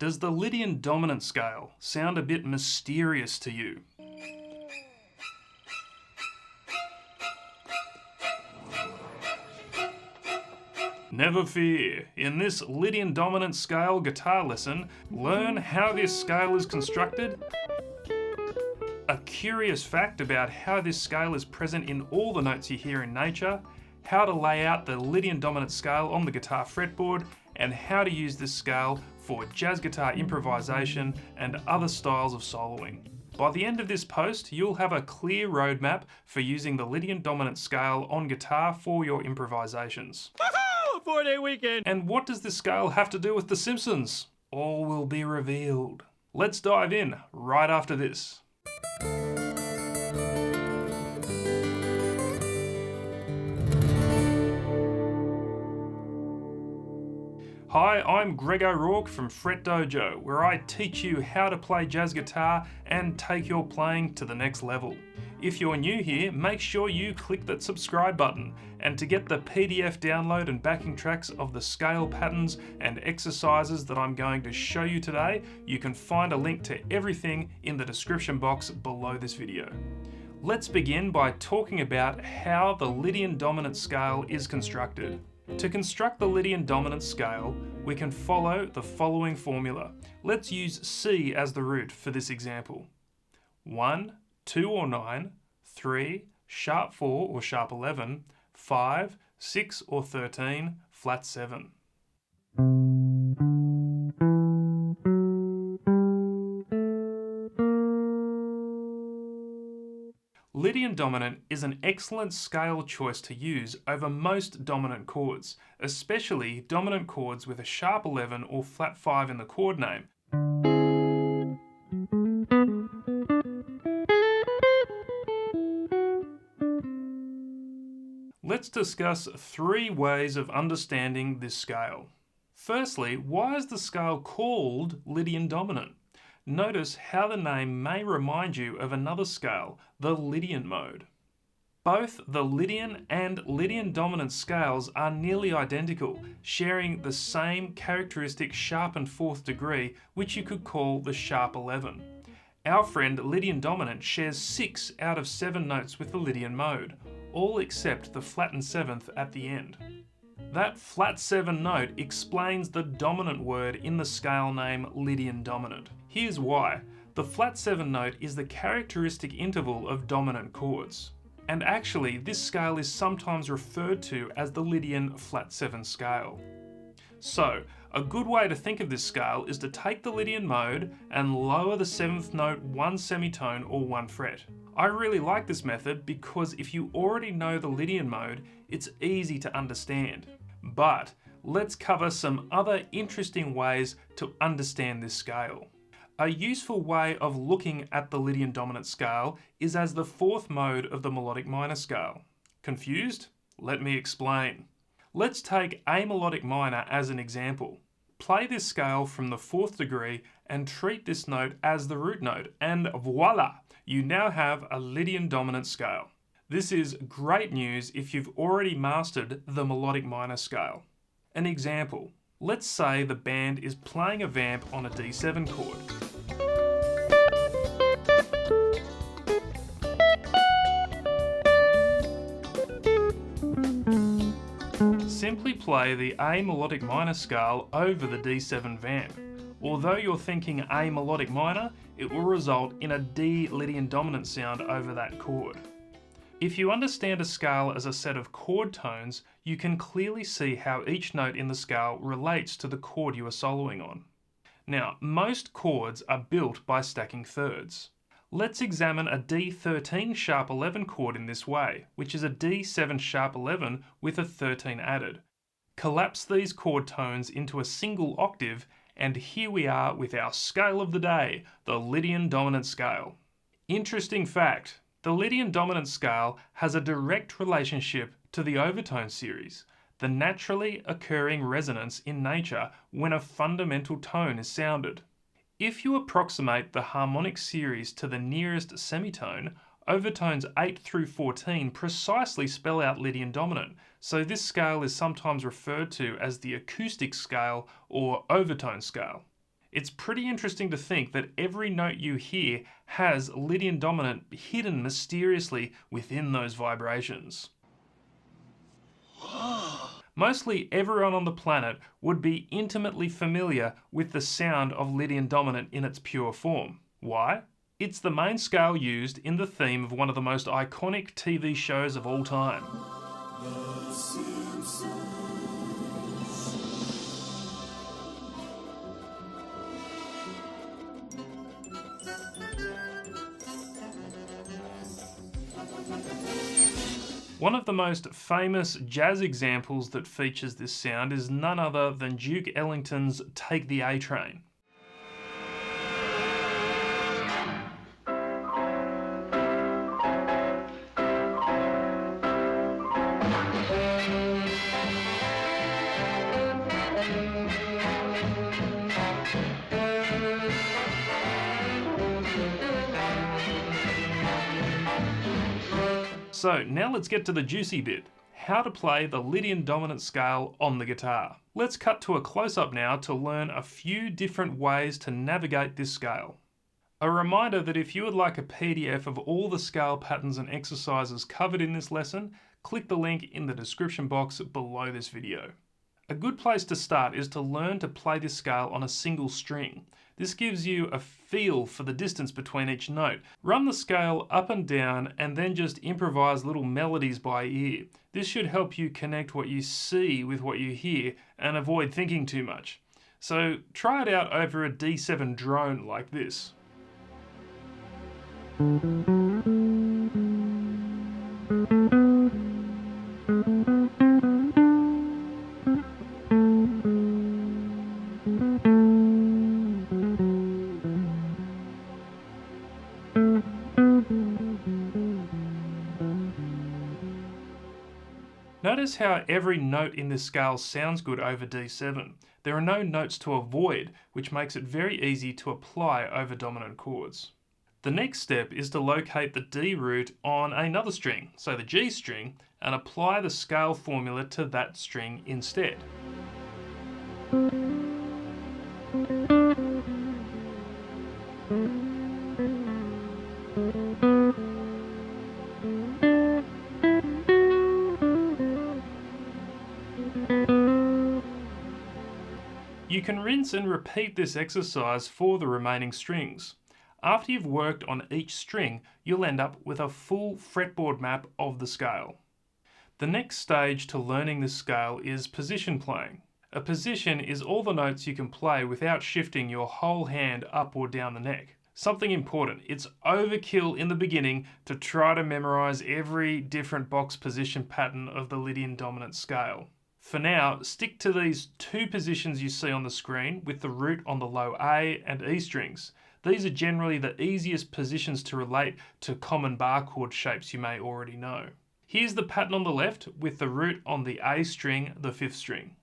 Does the Lydian dominant scale sound a bit mysterious to you? Never fear, in this Lydian dominant scale guitar lesson, learn how this scale is constructed, a curious fact about how this scale is present in all the notes you hear in nature, how to lay out the Lydian dominant scale on the guitar fretboard, and how to use this scale for jazz guitar improvisation and other styles of soloing. By the end of this post, you'll have a clear roadmap for using the Lydian dominant scale on guitar for your improvisations. Woohoo! 4-day weekend! And what does this scale have to do with The Simpsons? All will be revealed. Let's dive in right after this. Hi, I'm Greg O'Rourke from Fret Dojo, where I teach you how to play jazz guitar and take your playing to the next level. If you're new here, make sure you click that subscribe button, and to get the PDF download and backing tracks of the scale patterns and exercises that I'm going to show you today, you can find a link to everything in the description box below this video. Let's begin by talking about how the Lydian dominant scale is constructed. To construct the Lydian dominant scale, we can follow the following formula. Let's use C as the root for this example. 1, 2 or 9, 3, sharp 4 or sharp 11, 5, 6 or 13, flat 7. Lydian dominant is an excellent scale choice to use over most dominant chords, especially dominant chords with a sharp 11 or flat 5 in the chord name. Let's discuss 3 ways of understanding this scale. Firstly, why is the scale called Lydian dominant? Notice how the name may remind you of another scale, the Lydian mode. Both the Lydian and Lydian dominant scales are nearly identical, sharing the same characteristic sharpened 4th degree, which you could call the sharp 11. Our friend Lydian dominant shares 6 out of 7 notes with the Lydian mode, all except the flattened 7th at the end. That flat 7 note explains the dominant word in the scale name Lydian dominant. Here's why. The flat 7 note is the characteristic interval of dominant chords. And actually, this scale is sometimes referred to as the Lydian flat 7 scale. So, a good way to think of this scale is to take the Lydian mode and lower the 7th note 1 semitone or 1 fret. I really like this method because if you already know the Lydian mode, it's easy to understand. But let's cover some other interesting ways to understand this scale. A useful way of looking at the Lydian dominant scale is as the 4th mode of the melodic minor scale. Confused? Let me explain. Let's take A melodic minor as an example. Play this scale from the 4th degree and treat this note as the root note, and voila! You now have a Lydian dominant scale. This is great news if you've already mastered the melodic minor scale. An example. Let's say the band is playing a vamp on a D7 chord. Simply play the A melodic minor scale over the D7 vamp. Although you're thinking A melodic minor, it will result in a D Lydian dominant sound over that chord. If you understand a scale as a set of chord tones, you can clearly see how each note in the scale relates to the chord you are soloing on. Now, most chords are built by stacking thirds. Let's examine a D13 sharp 11 chord in this way, which is a D7 sharp 11 with a 13 added. Collapse these chord tones into a single octave, and here we are with our scale of the day, the Lydian dominant scale. Interesting fact, the Lydian dominant scale has a direct relationship to the overtone series, the naturally occurring resonance in nature when a fundamental tone is sounded. If you approximate the harmonic series to the nearest semitone, overtones 8 through 14 precisely spell out Lydian dominant, so this scale is sometimes referred to as the acoustic scale or overtone scale. It's pretty interesting to think that every note you hear has Lydian dominant hidden mysteriously within those vibrations. Mostly everyone on the planet would be intimately familiar with the sound of Lydian dominant in its pure form. Why? It's the main scale used in the theme of one of the most iconic TV shows of all time. The Simpsons. One of the most famous jazz examples that features this sound is none other than Duke Ellington's Take the A Train. So now let's get to the juicy bit, how to play the Lydian dominant scale on the guitar. Let's cut to a close-up now to learn a few different ways to navigate this scale. A reminder that if you would like a PDF of all the scale patterns and exercises covered in this lesson, click the link in the description box below this video. A good place to start is to learn to play this scale on a single string. This gives you a feel for the distance between each note. Run the scale up and down and then just improvise little melodies by ear. This should help you connect what you see with what you hear and avoid thinking too much. So try it out over a D7 drone like this. Notice how every note in this scale sounds good over D7. There are no notes to avoid, which makes it very easy to apply over dominant chords. The next step is to locate the D root on another string, so the G string, and apply the scale formula to that string instead. You can rinse and repeat this exercise for the remaining strings. After you've worked on each string, you'll end up with a full fretboard map of the scale. The next stage to learning this scale is position playing. A position is all the notes you can play without shifting your whole hand up or down the neck. Something important, it's overkill in the beginning to try to memorize every different box position pattern of the Lydian dominant scale. For now, stick to these two positions you see on the screen with the root on the low A and E strings. These are generally the easiest positions to relate to common bar chord shapes you may already know. Here's the pattern on the left with the root on the A string, the 5th string.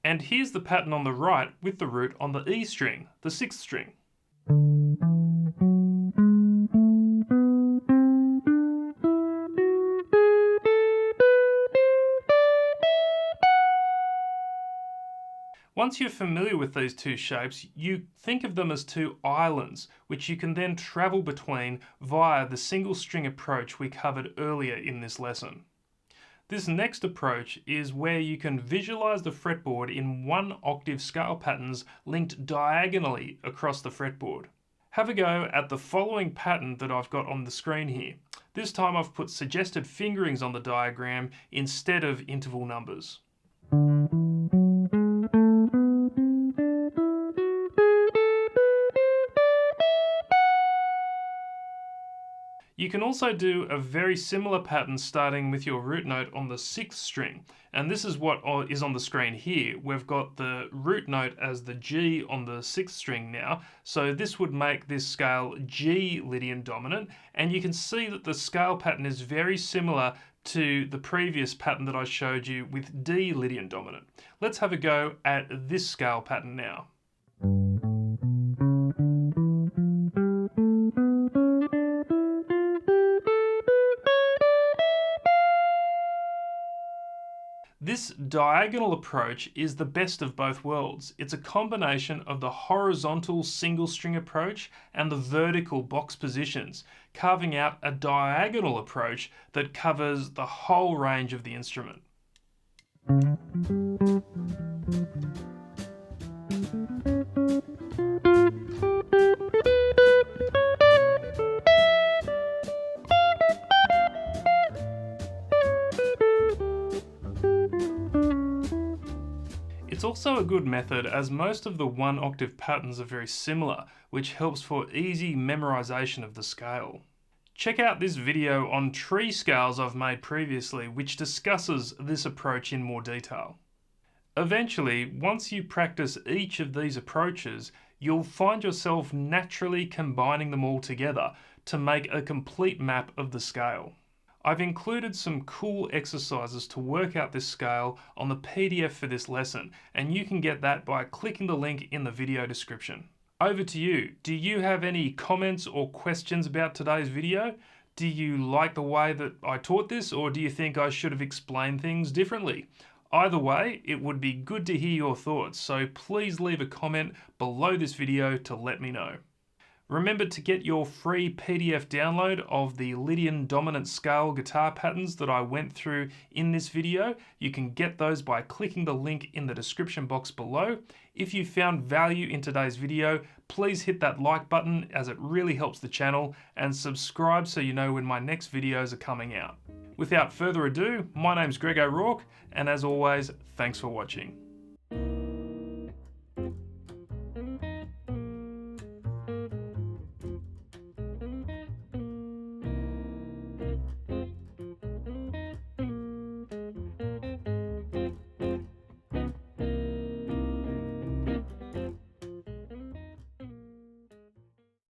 And here's the pattern on the right with the root on the E string, the 6th string. Once you're familiar with these two shapes, you think of them as two islands, which you can then travel between via the single string approach we covered earlier in this lesson. This next approach is where you can visualize the fretboard in 1 octave scale patterns linked diagonally across the fretboard. Have a go at the following pattern that I've got on the screen here. This time I've put suggested fingerings on the diagram instead of interval numbers. You can also do a very similar pattern starting with your root note on the 6th string. And this is what is on the screen here. We've got the root note as the G on the 6th string now. So this would make this scale G Lydian dominant. And you can see that the scale pattern is very similar to the previous pattern that I showed you with D Lydian dominant. Let's have a go at this scale pattern now. This diagonal approach is the best of both worlds. It's a combination of the horizontal single string approach and the vertical box positions, carving out a diagonal approach that covers the whole range of the instrument. It's also a good method as most of the one octave patterns are very similar, which helps for easy memorization of the scale. Check out this video on tree scales I've made previously, which discusses this approach in more detail. Eventually, once you practice each of these approaches, you'll find yourself naturally combining them all together to make a complete map of the scale. I've included some cool exercises to work out this scale on the PDF for this lesson, and you can get that by clicking the link in the video description. Over to you. Do you have any comments or questions about today's video? Do you like the way that I taught this, or do you think I should have explained things differently? Either way, it would be good to hear your thoughts, so please leave a comment below this video to let me know. Remember to get your free PDF download of the Lydian dominant scale guitar patterns that I went through in this video. You can get those by clicking the link in the description box below. If you found value in today's video, please hit that like button as it really helps the channel, and subscribe so you know when my next videos are coming out. Without further ado, my name's Greg O'Rourke, and as always, thanks for watching.